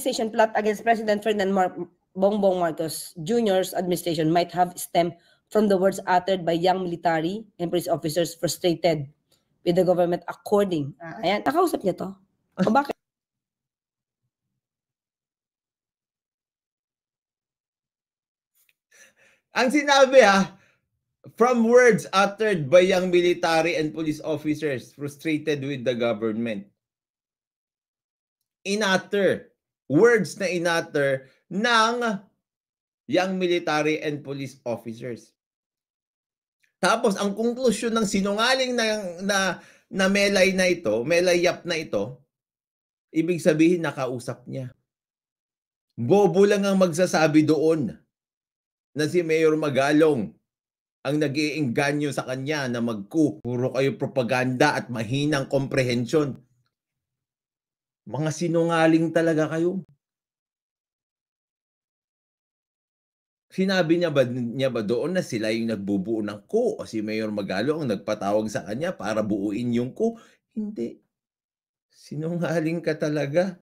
Administration plot against President Ferdinand Bongbong Marcos Jr.'s administration might have stemmed from the words uttered by young military and police officers frustrated with the government according. Ayan, nakausap niya to. O bakit? Ang sinabi from words uttered by young military and police officers frustrated with the government. Inutter. Words na inutter ng young military and police officers. Tapos ang konklusyon ng sinungaling na melay na ito, melayap na ito, ibig sabihin nakausap niya. Bobo lang ang magsasabi doon na si Mayor Magalong ang nag-iengganyo sa kanya na mag-coup. Puro kayo propaganda at mahinang komprehensyon. Mga sinungaling talaga kayo. Sinabi niya ba doon na sila yung nagbubuo ng coup o si Mayor Magalong ang nagpatawag sa kanya para buuin yung coup? Hindi. Sinungaling ka talaga.